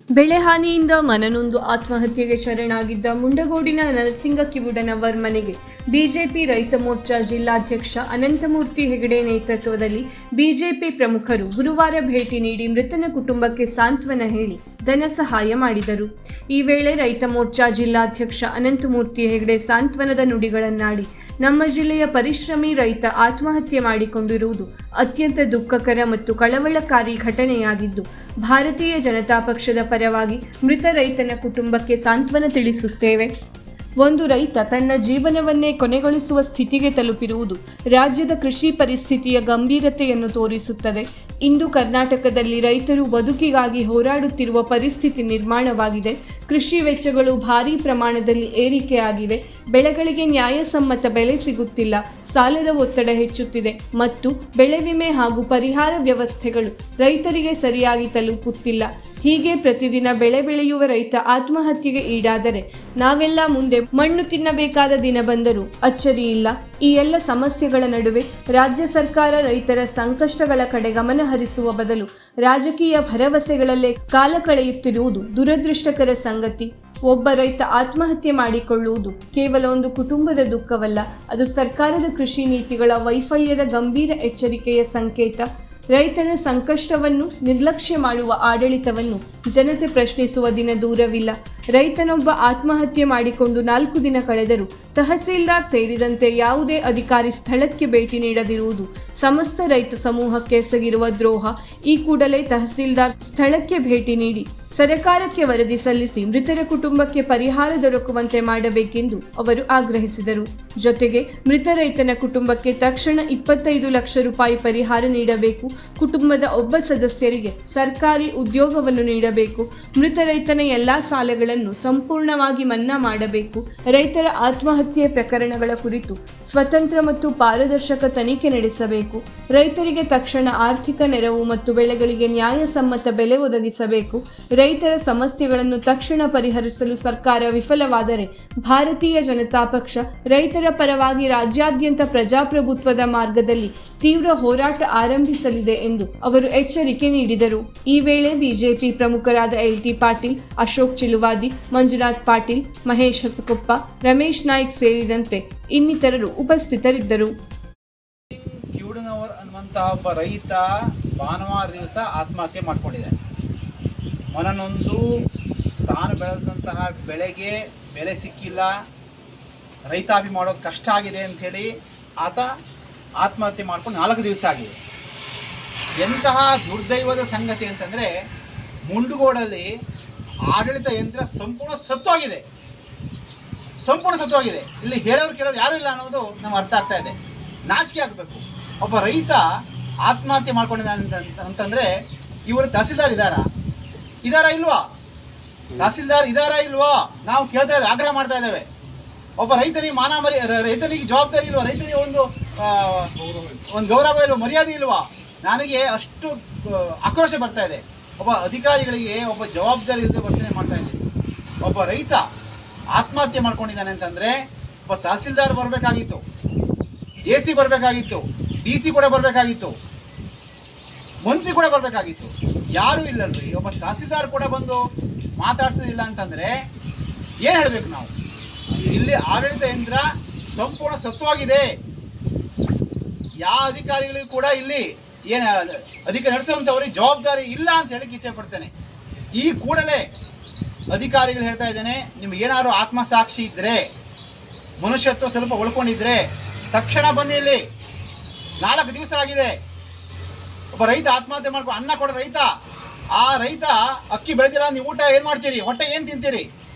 ಬೆಳೆಹಾನಿಯಿಂದ ಮನನೊಂದು ಆತ್ಮಹತ್ಯೆಗೆ ಶರಣಾಗಿದ್ದ ಮುಂಡಗೋಡಿನ ನರಸಿಂಗ ಕಿವುಡನವರ್ ಮನೆಗೆ ಬಿಜೆಪಿ ರೈತ ಮೋರ್ಚಾ ಜಿಲ್ಲಾಧ್ಯಕ್ಷ ಅನಂತಮೂರ್ತಿ ಹೆಗಡೆ ನೇತೃತ್ವದಲ್ಲಿ ಬಿಜೆಪಿ ಪ್ರಮುಖರು ಗುರುವಾರ ಭೇಟಿ ನೀಡಿ ಮೃತನ ಕುಟುಂಬಕ್ಕೆ ಸಾಂತ್ವನ ಹೇಳಿ ಧನ ಸಹಾಯ ಮಾಡಿದರು. ಈ ವೇಳೆ ರೈತ ಮೋರ್ಚಾ ಜಿಲ್ಲಾಧ್ಯಕ್ಷ ಅನಂತಮೂರ್ತಿ ಹೆಗಡೆ ಸಾಂತ್ವನದ ನುಡಿಗಳನ್ನಾಡಿ, ನಮ್ಮ ಜಿಲ್ಲೆಯ ಪರಿಶ್ರಮಿ ರೈತ ಆತ್ಮಹತ್ಯೆ ಮಾಡಿಕೊಂಡಿರುವುದು ಅತ್ಯಂತ ದುಃಖಕರ ಮತ್ತು ಕಳವಳಕಾರಿ ಘಟನೆಯಾಗಿದ್ದು, ಭಾರತೀಯ ಜನತಾ ಪಕ್ಷದ ಪರವಾಗಿ ಮೃತ ರೈತನ ಕುಟುಂಬಕ್ಕೆ ಸಾಂತ್ವನ ತಿಳಿಸುತ್ತೇವೆ. ಒಂದು ರೈತ ತನ್ನ ಜೀವನವನ್ನೇ ಕೊನೆಗೊಳಿಸುವ ಸ್ಥಿತಿಗೆ ತಲುಪಿರುವುದು ರಾಜ್ಯದ ಕೃಷಿ ಪರಿಸ್ಥಿತಿಯ ಗಂಭೀರತೆಯನ್ನು ತೋರಿಸುತ್ತದೆ. ಇಂದು ಕರ್ನಾಟಕದಲ್ಲಿ ರೈತರು ಬದುಕಿಗಾಗಿ ಹೋರಾಡುತ್ತಿರುವ ಪರಿಸ್ಥಿತಿ ನಿರ್ಮಾಣವಾಗಿದೆ. ಕೃಷಿ ವೆಚ್ಚಗಳು ಭಾರೀ ಪ್ರಮಾಣದಲ್ಲಿ ಏರಿಕೆಯಾಗಿವೆ. ಬೆಳೆಗಳಿಗೆ ನ್ಯಾಯಸಮ್ಮತ ಬೆಲೆ ಸಿಗುತ್ತಿಲ್ಲ. ಸಾಲದ ಒತ್ತಡ ಹೆಚ್ಚುತ್ತಿದೆ ಮತ್ತು ಬೆಳೆ ವಿಮೆ ಹಾಗೂ ಪರಿಹಾರ ವ್ಯವಸ್ಥೆಗಳು ರೈತರಿಗೆ ಸರಿಯಾಗಿ ತಲುಪುತ್ತಿಲ್ಲ. ಹೀಗೆ ಪ್ರತಿದಿನ ಬೆಳೆ ಬೆಳೆಯುವ ರೈತ ಆತ್ಮಹತ್ಯೆಗೆ ಈಡಾದರೆ ನಾವೆಲ್ಲ ಮುಂದೆ ಮಣ್ಣು ತಿನ್ನಬೇಕಾದ ದಿನ ಬಂದರೂ ಅಚ್ಚರಿಯಿಲ್ಲ. ಈ ಎಲ್ಲ ಸಮಸ್ಯೆಗಳ ನಡುವೆ ರಾಜ್ಯ ಸರ್ಕಾರ ರೈತರ ಸಂಕಷ್ಟಗಳ ಕಡೆ ಗಮನ ಹರಿಸುವ ಬದಲು ರಾಜಕೀಯ ಭರವಸೆಗಳಲ್ಲೇ ಕಾಲ ಕಳೆಯುತ್ತಿರುವುದು ದುರದೃಷ್ಟಕರ ಸಂಗತಿ. ಒಬ್ಬ ರೈತ ಆತ್ಮಹತ್ಯೆ ಮಾಡಿಕೊಳ್ಳುವುದು ಕೇವಲ ಒಂದು ಕುಟುಂಬದ ದುಃಖವಲ್ಲ, ಅದು ಸರ್ಕಾರದ ಕೃಷಿ ನೀತಿಗಳ ವೈಫಲ್ಯದ ಗಂಭೀರ ಎಚ್ಚರಿಕೆಯ ಸಂಕೇತ. ರೈತನ ಸಂಕಷ್ಟವನ್ನು ನಿರ್ಲಕ್ಷ್ಯ ಮಾಡುವ ಆಡಳಿತವನ್ನು ಜನತೆ ಪ್ರಶ್ನಿಸುವ ದಿನ ದೂರವಿಲ್ಲ. ರೈತನೊಬ್ಬ ಆತ್ಮಹತ್ಯೆ ಮಾಡಿಕೊಂಡು 4 ದಿನ ಕಳೆದರೂ ತಹಸೀಲ್ದಾರ್ ಸೇರಿದಂತೆ ಯಾವುದೇ ಅಧಿಕಾರಿ ಸ್ಥಳಕ್ಕೆ ಭೇಟಿ ನೀಡದಿರುವುದು ಸಮಸ್ತ ರೈತ ಸಮೂಹಕ್ಕೆ ಎಸಗಿರುವ ದ್ರೋಹ. ಈ ಕೂಡಲೇ ತಹಸೀಲ್ದಾರ್ ಸ್ಥಳಕ್ಕೆ ಭೇಟಿ ನೀಡಿ ಸರಕಾರಕ್ಕೆ ವರದಿ ಸಲ್ಲಿಸಿ ಮೃತರ ಕುಟುಂಬಕ್ಕೆ ಪರಿಹಾರ ದೊರಕುವಂತೆ ಮಾಡಬೇಕೆಂದು ಅವರು ಆಗ್ರಹಿಸಿದರು. ಜೊತೆಗೆ ಮೃತ ರೈತನ ಕುಟುಂಬಕ್ಕೆ ತಕ್ಷಣ 25 ಲಕ್ಷ ರೂಪಾಯಿ ಪರಿಹಾರ ನೀಡಬೇಕು. ಕುಟುಂಬದ ಒಬ್ಬ ಸದಸ್ಯರಿಗೆ ಸರ್ಕಾರಿ ಉದ್ಯೋಗವನ್ನು ನೀಡಬೇಕು. ಮೃತ ರೈತನ ಎಲ್ಲಾ ಸಾಲಗಳನ್ನು ಸಂಪೂರ್ಣವಾಗಿ ಮನ್ನಾ ಮಾಡಬೇಕು. ರೈತರ ಆತ್ಮಹತ್ಯೆ ಪ್ರಕರಣಗಳ ಕುರಿತು ಸ್ವತಂತ್ರ ಮತ್ತು ಪಾರದರ್ಶಕ ತನಿಖೆ ನಡೆಸಬೇಕು. ರೈತರಿಗೆ ತಕ್ಷಣ ಆರ್ಥಿಕ ನೆರವು ಮತ್ತು ಬೆಳೆಗಳಿಗೆ ನ್ಯಾಯಸಮ್ಮತ ಬೆಲೆ ಒದಗಿಸಬೇಕು. ರೈತರ ಸಮಸ್ಯೆಗಳನ್ನು ತಕ್ಷಣ ಪರಿಹರಿಸಲು ಸರ್ಕಾರ ವಿಫಲವಾದರೆ ಭಾರತೀಯ ಜನತಾ ಪಕ್ಷ ರೈತರ ಪರವಾಗಿ ರಾಜ್ಯಾದ್ಯಂತ ಪ್ರಜಾಪ್ರಭುತ್ವದ ಮಾರ್ಗದಲ್ಲಿ ತೀವ್ರ ಹೋರಾಟ ಆರಂಭಿಸಲಿದೆ ಎಂದು ಅವರು ಎಚ್ಚರಿಕೆ ನೀಡಿದರು. ಈ ವೇಳೆ ಬಿಜೆಪಿ ಪ್ರಮುಖರಾದ LT ಪಾಟೀಲ್, ಅಶೋಕ್ ಚಿಲುವಾದಿ, ಮಂಜುನಾಥ್ ಪಾಟೀಲ್, ಮಹೇಶ್ ಹೊಸಕೊಪ್ಪ, ರಮೇಶ್ ನಾಯ್ಕ್ ಸೇರಿದಂತೆ ಇನ್ನಿತರರು ಉಪಸ್ಥಿತರಿದ್ದರು. ಕಿವುಡನವರ್ ಅನ್ನುವಂತಹ ಒಬ್ಬ ರೈತ ಭಾನುವಾರ ದಿವಸ ಆತ್ಮಹತ್ಯೆ ಮಾಡಿಕೊಂಡಿದ್ದಾನೆ. ಮನನೊಂದು ತಾನು ಬೆಳೆದಂತಹ ಬೆಳೆಗೆ ಬೆಲೆ ಸಿಕ್ಕಿಲ್ಲ, ರೈತಾಪಿ ಮಾಡೋದು ಕಷ್ಟ ಆಗಿದೆ ಅಂಥೇಳಿ ಆತ ಆತ್ಮಹತ್ಯೆ ಮಾಡ್ಕೊಂಡು 4 ದಿವಸ ಆಗಿದೆ. ಎಂತಹ ದುರ್ದೈವದ ಸಂಗತಿ ಅಂತಂದರೆ, ಮುಂಡಗೋಡಲ್ಲಿ ಆಡಳಿತ ಯಂತ್ರ ಸಂಪೂರ್ಣ ಸತ್ತೋಗಿದೆ. ಇಲ್ಲಿ ಹೇಳೋರು ಕೇಳೋರು ಯಾರೂ ಇಲ್ಲ ಅನ್ನೋದು ನಮ್ಗೆ ಅರ್ಥ ಆಗ್ತಾ ಇದೆ. ನಾಚಿಕೆ ಆಗಬೇಕು. ಒಬ್ಬ ರೈತ ಆತ್ಮಹತ್ಯೆ ಮಾಡ್ಕೊಂಡಿದ್ದಾನೆ ಅಂತಂದರೆ ಇವರು ತಹಸೀಲ್ದಾರ್ ಇದ್ದಾರಾ ಇಲ್ವಾ? ತಹಸೀಲ್ದಾರ್ ಇದ್ದಾರಾ ಇಲ್ವಾ? ನಾವು ಕೇಳ್ತಾ ಇದ್ದೇವೆ, ಆಗ್ರಹ ಮಾಡ್ತಾ ಇದ್ದೇವೆ. ಒಬ್ಬ ರೈತನಿಗೆ ರೈತನಿಗೆ ಜವಾಬ್ದಾರಿ ಇಲ್ವಾ? ರೈತನಿಗೆ ಒಂದು ಗೌರವ ಇಲ್ವಾ? ಮರ್ಯಾದೆ ಇಲ್ವಾ? ನನಗೆ ಅಷ್ಟು ಆಕ್ರೋಶ ಬರ್ತಾ ಇದೆ. ಒಬ್ಬ ಅಧಿಕಾರಿಗಳಿಗೆ ಒಬ್ಬ ಜವಾಬ್ದಾರಿ ಇಲ್ಲದೆ ವರ್ತನೆ ಮಾಡ್ತಾ ಇದ್ದೀನಿ. ಒಬ್ಬ ರೈತ ಆತ್ಮಹತ್ಯೆ ಮಾಡ್ಕೊಂಡಿದ್ದಾನೆ ಅಂತಂದರೆ ಒಬ್ಬ ತಹಸೀಲ್ದಾರ್ ಬರಬೇಕಾಗಿತ್ತು, AC ಬರಬೇಕಾಗಿತ್ತು, DC ಕೂಡ ಬರಬೇಕಾಗಿತ್ತು, ಮಂತ್ರಿ ಕೂಡ ಬರಬೇಕಾಗಿತ್ತು. ಯಾರೂ ಇಲ್ಲಲ್ರಿ. ಒಬ್ಬ ತಹಸೀಲ್ದಾರ್ ಕೂಡ ಬಂದು ಮಾತಾಡ್ಸೋದಿಲ್ಲ ಅಂತಂದರೆ ಏನು ಹೇಳಬೇಕು ನಾವು? ಇಲ್ಲಿ ಆಡಳಿತ ಯಂತ್ರ ಸಂಪೂರ್ಣ ಸತ್ವವಾಗಿದೆ. ಯಾವ ಅಧಿಕಾರಿಗಳಿಗೂ ಕೂಡ ಇಲ್ಲಿ ಏನು ಅಧಿಕಾರ ನಡೆಸುವಂಥವ್ರಿಗೆ ಜವಾಬ್ದಾರಿ ಇಲ್ಲ ಅಂತ ಹೇಳಕ್ಕೆ ಇಚ್ಛೆ ಪಡ್ತೇನೆ. ಈ ಕೂಡಲೇ ಅಧಿಕಾರಿಗಳು ಹೇಳ್ತಾ ಇದ್ದೇನೆ, ನಿಮಗೇನಾದ್ರು ಆತ್ಮಸಾಕ್ಷಿ ಇದ್ದರೆ, ಮನುಷ್ಯತ್ವ ಸ್ವಲ್ಪ ಉಳ್ಕೊಂಡಿದ್ರೆ ತಕ್ಷಣ ಬನ್ನಿ. ಇಲ್ಲಿ 4 ದಿವಸ ಆಗಿದೆ. ಒಬ್ಬ ರೈತ ಆತ್ಮಹತ್ಯೆ ಮಾಡ್ಕೊಂಡು ಅನ್ನ ಕೊಡೋ ರೈತ, ಆ ರೈತ ಅಕ್ಕಿ ಬೆಳೆದಿಲ್ಲ, ನೀವು ಊಟ ಏನು ಮಾಡ್ತೀರಿ? ಹೊಟ್ಟೆ ಏನು ತಿಂತೀರಿ?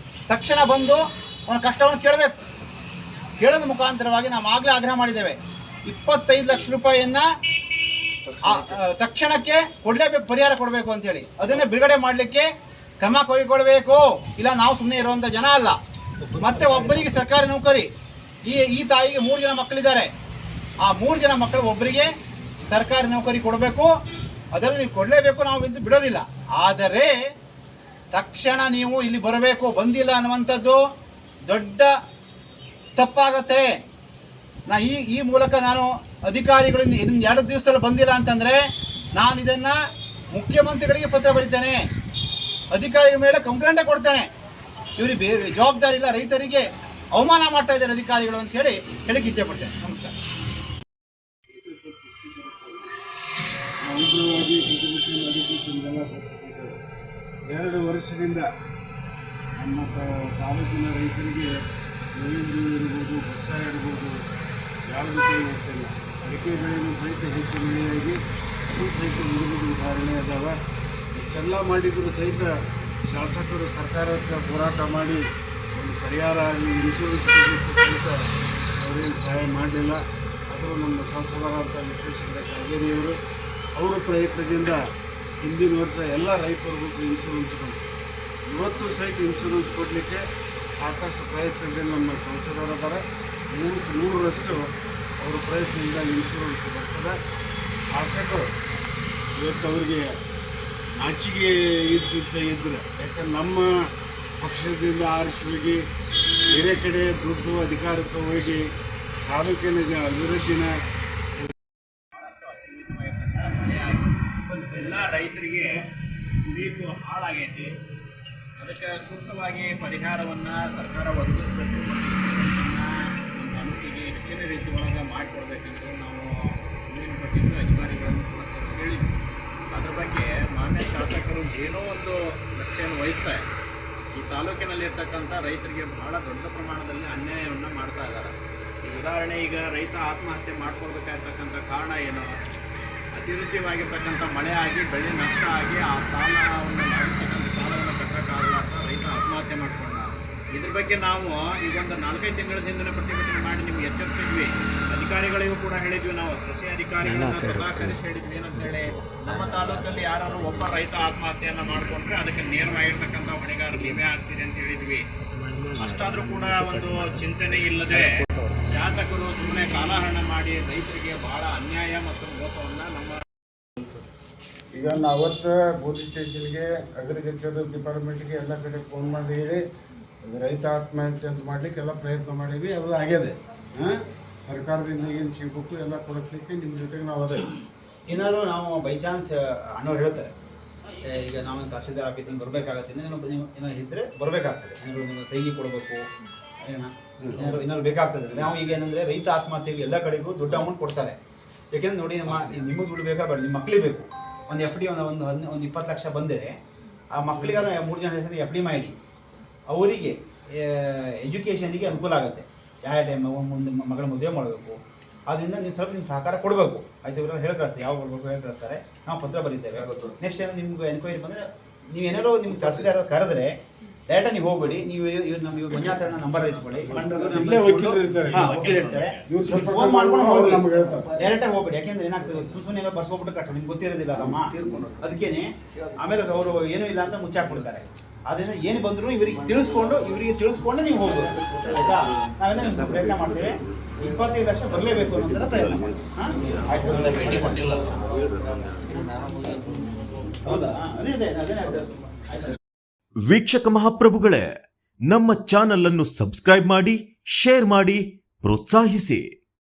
ತಕ್ಷಣ ಬಂದು ಅವನ ಕಷ್ಟವನ್ನು ಕೇಳಬೇಕು. ಕೇಳೋದ ಮುಖಾಂತರವಾಗಿ ನಾವು ಆಗಲೇ ಆಗ್ರಹ ಮಾಡಿದ್ದೇವೆ. 25 ಲಕ್ಷ ರೂಪಾಯಿಯನ್ನು ತಕ್ಷಣಕ್ಕೆ ಕೊಡಲೇಬೇಕು, ಪರಿಹಾರ ಕೊಡಬೇಕು ಅಂತೇಳಿ. ಅದನ್ನೇ ಬಿಡುಗಡೆ ಮಾಡಲಿಕ್ಕೆ ಕ್ರಮ ಕೈಗೊಳ್ಳಬೇಕು. ಇಲ್ಲ ನಾವು ಸುಮ್ಮನೆ ಇರುವಂಥ ಜನ ಅಲ್ಲ. ಮತ್ತು ಒಬ್ಬರಿಗೆ ಸರ್ಕಾರಿ ನೌಕರಿ, ಈ ತಾಯಿಗೆ 3 ಜನ ಮಕ್ಕಳಿದ್ದಾರೆ. ಆ 3 ಜನ ಮಕ್ಕಳು ಒಬ್ಬರಿಗೆ ಸರ್ಕಾರಿ ನೌಕರಿ ಕೊಡಬೇಕು. ಅದನ್ನು ನೀವು ಕೊಡಲೇಬೇಕು, ನಾವು ಇದು ಬಿಡೋದಿಲ್ಲ. ಆದರೆ ತಕ್ಷಣ ನೀವು ಇಲ್ಲಿ ಬರಬೇಕು. ಬಂದಿಲ್ಲ ಅನ್ನುವಂಥದ್ದು ದೊಡ್ಡ ತಪ್ಪಾಗತ್ತೆ. ಈ ಮೂಲಕ ನಾನು ಅಧಿಕಾರಿಗಳಿಂದ ಇದನ್ನು 2 ದಿವಸದಲ್ಲಿ ಬಂದಿಲ್ಲ ಅಂತಂದರೆ ನಾನು ಇದನ್ನು ಮುಖ್ಯಮಂತ್ರಿಗಳಿಗೆ ಪತ್ರ ಬರೀತೇನೆ. ಅಧಿಕಾರಿಗಳ ಮೇಲೆ ಕಂಪ್ಲೇಂಟೇ ಕೊಡ್ತೇನೆ. ಇವರಿಗೆ ಬೇರೆ ಜವಾಬ್ದಾರಿ ಇಲ್ಲ, ರೈತರಿಗೆ ಅವಮಾನ ಮಾಡ್ತಾ ಇದ್ದಾರೆ ಅಧಿಕಾರಿಗಳು ಅಂತ ಹೇಳಿ ಹೇಳಿಕ್ಕೆ ಇಚ್ಛೆ ಪಡ್ತೇನೆ. ನಮಸ್ಕಾರ. ಉಗ್ರವಾಗಿ ಕುಟುಂಬ 2 ವರ್ಷದಿಂದ ನಮ್ಮ ತಾಲೂಕಿನ ರೈತರಿಗೆ ಗೋವಿಂದ ಇರ್ಬೋದು, ಭತ್ತ ಇರ್ಬೋದು, ಯಾವುದೂ ಕೈ ಹೋಗ್ತಿಲ್ಲ. ಅಡಿಕೆ ಬೆಳೆಯೂ ಸಹಿತ ಹೆಚ್ಚು ಬೆಳೆಯಾಗಿ ಅದು ಸಹಿತ ಮುಗಿದ ಉದಾಹರಣೆ ಅದಾವ. ಇಷ್ಟೆಲ್ಲ ಮಾಡಿದರೂ ಸಹಿತ ಶಾಸಕರು ಸರ್ಕಾರಕ್ಕೆ ಹೋರಾಟ ಮಾಡಿ ಒಂದು ಪರಿಹಾರ ಆಗಲಿ, ಇನ್ಶೂರೆನ್ಸ್ ಸಹಿತ ಅವರೇನು ಸಹಾಯ ಮಾಡಲಿಲ್ಲ. ಆದರೂ ನಮ್ಮ ಸಂಸದರಾದಂಥ ವಿಶ್ವೇಶ್ವರ ಕಾಗೇರಿಯವರು ಅವರ ಪ್ರಯತ್ನದಿಂದ ಹಿಂದಿನ ವರ್ಷ ಎಲ್ಲ ರೈತರಿಗೂ ಇನ್ಶೂರೆನ್ಸ್ ಬಂತು. ಇವತ್ತು ಸಹಿತ ಇನ್ಶೂರೆನ್ಸ್ ಕೊಡಲಿಕ್ಕೆ ಸಾಕಷ್ಟು ಪ್ರಯತ್ನದಿಂದ ನಮ್ಮ ಸಂಸದರಾದರೆ 100% ಅವರ ಪ್ರಯತ್ನದಿಂದ ಇನ್ಶೂರೆನ್ಸ್ ಬರ್ತದೆ. ಶಾಸಕರು ಇವತ್ತು ಅವರಿಗೆ ನಾಚಿಕೆ ಇದ್ದರೆ, ಯಾಕಂದ್ರೆ ನಮ್ಮ ಪಕ್ಷದಿಂದ ಆರಿಸಿ ಹೋಗಿ ಬೇರೆ ಕಡೆ ದುಡ್ಡು ಅಧಿಕಾರಕ್ಕೆ ಹೋಗಿ ತಾಲೂಕಿನ ಅಭಿವೃದ್ಧಿನ ಎಲ್ಲ ರೈತರಿಗೆ ಕುಡಿಯಲು ಹಾಳಾಗೈತಿ. ಅದಕ್ಕೆ ಸೂಕ್ತವಾಗಿ ಪರಿಹಾರವನ್ನು ಸರ್ಕಾರ ಒದಗಿಸಬೇಕು ಮತ್ತು ತಾಲೂಕಿಗೆ ಹೆಚ್ಚಿನ ರೀತಿ ಒಳಗೆ ಮಾಡಿಕೊಡ್ಬೇಕಂತ ನಾವು ಕೊಟ್ಟಿದ್ದು ಅಧಿಕಾರಿಗಳನ್ನು ಕೂಡ ಕರೆಸಿ ಹೇಳಿದ್ವಿ. ಅದ್ರ ಬಗ್ಗೆ ಮಾನ್ಯ ಶಾಸಕರು ಏನೋ ಒಂದು ಲಕ್ಷ್ಯವನ್ನು ವಹಿಸ್ತಾರೆ. ಈ ತಾಲೂಕಿನಲ್ಲಿರ್ತಕ್ಕಂಥ ರೈತರಿಗೆ ಬಹಳ ದೊಡ್ಡ ಪ್ರಮಾಣದಲ್ಲಿ ಅನ್ಯಾಯವನ್ನು ಮಾಡ್ತಾ ಇದ್ದಾರೆ. ಈ ಉದಾಹರಣೆ, ಈಗ ರೈತ ಆತ್ಮಹತ್ಯೆ ಮಾಡ್ಕೊಳ್ಬೇಕಾಗಿರ್ತಕ್ಕಂಥ ಕಾರಣ ಏನು? ಅತಿವೃಷ್ಟಿವಾಗಿರ್ತಕ್ಕಂಥ ಮಳೆ ಆಗಿ ಬೆಳೆ ನಷ್ಟ ಆಗಿ ಆ ಸಾಲವನ್ನು ಮಾಡಿರ್ತಕ್ಕಂಥ ಸಾಲವನ್ನು ಕಟ್ಟಕ್ಕಾಗಲಾರ್ದ ರೈತ ಆತ್ಮಹತ್ಯೆ ಮಾಡಿಕೊಂಡ. ಇದ್ರ ಬಗ್ಗೆ ನಾವು ಈಗ ಒಂದು 4-5 ತಿಂಗಳ ಹಿಂದೆ ಪ್ರತಿಭಟನೆ ಮಾಡಿ ನಿಮ್ಗೆ ಎಚ್ಚರಿಸಿದ್ವಿ. ಅಧಿಕಾರಿಗಳಿಗೂ ಕೂಡ ಹೇಳಿದ್ವಿ, ನಾವು ಕೃಷಿ ಅಧಿಕಾರಿಗಳನ್ನ ಸ್ವತಃ ಕರೆಸಿ ಹೇಳಿದ್ವಿ. ಏನಂತೇಳಿ, ನಮ್ಮ ತಾಲೂಕಲ್ಲಿ ಯಾರು ಒಬ್ಬ ರೈತ ಆತ್ಮಹತ್ಯೆಯನ್ನು ಮಾಡಿಕೊಂಡ್ರೆ ಅದಕ್ಕೆ ನೇರವಾಗಿರ್ತಕ್ಕಂಥ ಹೊಣೆಗಾರ ನೀವೇ ಆಗ್ತೀರಿ ಅಂತ ಹೇಳಿದ್ವಿ. ಅಷ್ಟಾದರೂ ಕೂಡ ಒಂದು ಚಿಂತನೆ ಇಲ್ಲದೆ ಶಾಸಕರು ಸುಮ್ಮನೆ ಕಾಲಹರಣ ಮಾಡಿ ರೈತರಿಗೆ ಬಹಳ ಅನ್ಯಾಯ ಮತ್ತು ಮೋಸವನ್ನು ನಮ್ಮ ಈಗ ನಾವು ಅವತ್ತು ಪೊಲೀಸ್ ಸ್ಟೇಷನ್ಗೆ, ಅಗ್ರಿಕಲ್ಚರ್ ಡಿಪಾರ್ಟ್ಮೆಂಟ್ಗೆ ಎಲ್ಲ ಕಡೆ ಫೋನ್ ಮಾಡಿ ಹೇಳಿ ರೈತ ಆತ್ಮಹತ್ಯೆ ಅಂತ ಮಾಡಲಿಕ್ಕೆ ಎಲ್ಲ ಪ್ರಯತ್ನ ಮಾಡೀವಿ. ಅದು ಆಗಿದೆ. ಸರ್ಕಾರದಿಂದ ಏನು ಸಿಗಬೇಕು ಎಲ್ಲ ಕೊಡಿಸ್ಲಿಕ್ಕೆ ನಿಮ್ಮ ಜೊತೆಗೆ ನಾವು ಅದೇ. ಏನಾದ್ರು ನಾವು ಬೈ ಚಾನ್ಸ್ ಅಣ್ಣವ್ರು ಹೇಳ್ತಾರೆ, ಈಗ ನಾವು ತಹಸೀಲ್ದಾರ್ ಆಫೀಸಿಂದ ಬರಬೇಕಾಗತ್ತೆ, ನೀವು ಏನಾದ್ರು ಇದ್ದರೆ ಬರಬೇಕಾಗ್ತದೆ, ಏನಾದ್ರು ನಿಮ್ಮ ಸೈಗಿ ಕೊಡಬೇಕು, ಏನಾದ್ರು ಬೇಕಾಗ್ತದೆ. ನಾವು ಈಗ ಏನಂದರೆ ರೈತ ಆತ್ಮಹತ್ಯೆಗೆ ಎಲ್ಲ ಕಡೆಗೂ ದೊಡ್ಡ ಅಮೌಂಟ್ ಕೊಡ್ತಾರೆ. ಯಾಕೆಂದ್ರೆ ನೋಡಿ, ನಿಮಗೆ ದುಡ್ಡು ಬೇಕಾ ಬೇಡ, ನಿಮ್ಮ ಮಕ್ಕಳಿಗೆ ಬೇಕು. ಒಂದು FD ಒಂದು 20 ಲಕ್ಷ ಬಂದರೆ ಆ ಮಕ್ಕಳಿಗೆ 3 ಜನ ಹೆಸರು FD ಮಾಡಿ ಅವರಿಗೆ ಎಜುಕೇಷನಿಗೆ ಅನುಕೂಲ ಆಗುತ್ತೆ. ಯಾವ ಟೈಮ್ ಮುಂದೆ ಮಗಳ ಮದುವೆ ಮಾಡಬೇಕು, ಆದ್ದರಿಂದ ನೀವು ಸ್ವಲ್ಪ ನಿಮ್ಮ ಸಹಕಾರ ಕೊಡಬೇಕು. ಆಯ್ತು, ಇವರೆಲ್ಲ ಹೇಳಿ ಕಳಿಸ್ತಾರೆ, ಯಾವ ಕೊಡಬೇಕು ಹೇಳಿ ಕಳಿಸ್ತಾರೆ. ನಾವು ಪತ್ರ ಬರೀತೇವೆ. ನೆಕ್ಸ್ಟ್ ಟೈಮ್ ನಿಮ್ಗೆ ಎನ್ಕ್ವೈರಿ ಬಂದರೆ ನೀವೇನಾದ್ರು ನಿಮ್ಗೆ ತಹಸೀಲ್ದಾರ್ ಕರೆದ್ರೆ ಡೈರೆಕ್ಟಾಗಿ ನೀವು ಹೋಗ್ಬೇಡಿ. ನೀವು ನಮ್ಗೆ ಮಂಜಾತ ನಂಬರ್ ಇಟ್ಕೊಳ್ಳಿ, ವಕೀಲ ಇರ್ತಾರೆ, ಫೋನ್ ಮಾಡ್ಕೊಂಡು ಹೋಗಿ ಡೈರೆಕ್ಟಾಗಿ ಹೋಗ್ಬೇಡಿ. ಯಾಕೆಂದ್ರೆ ಏನಾಗ್ತದೆ, ಸುಮ್ಮನೆ ಎಲ್ಲ ಬರ್ಸ್ಕೊಬಿಟ್ಟು ಕಟ್ಟ ನಿಮ್ಗೆ ಗೊತ್ತಿರೋದಿಲ್ಲ ಅಮ್ಮ. ಅದಕ್ಕೇನೆ ಆಮೇಲೆ ಅವರು ಏನೂ ಇಲ್ಲ ಅಂತ ಮುಚ್ಚಾಕ್ಬಿಡ್ತಾರೆ. ಅದರಿಂದ ಏನು ಬಂದರೂ ಇವರಿಗೆ ತಿಳಿಸ್ಕೊಂಡು ನೀವು ಹೋಗ್ಬೋದು. ಆಯಿತಾ? ನಾವೆಲ್ಲ ನಿಮ್ಗೆ ಪ್ರಯತ್ನ ಮಾಡ್ತೇವೆ. 25 ಲಕ್ಷ ಬರಲೇಬೇಕು ಅನ್ನೋದನ್ನ ಪ್ರಯತ್ನ ಮಾಡಿ. ಹೌದಾ? ಅದೇ ವೀಕ್ಷಕ ಮಹಾಪ್ರಭುಗಳೇ, ನಮ್ಮ ಚಾನಲ್ ಅನ್ನು ಸಬ್ಸ್ಕ್ರೈಬ್ ಮಾಡಿ, ಶೇರ್ ಮಾಡಿ, ಪ್ರೋತ್ಸಾಹಿಸಿ.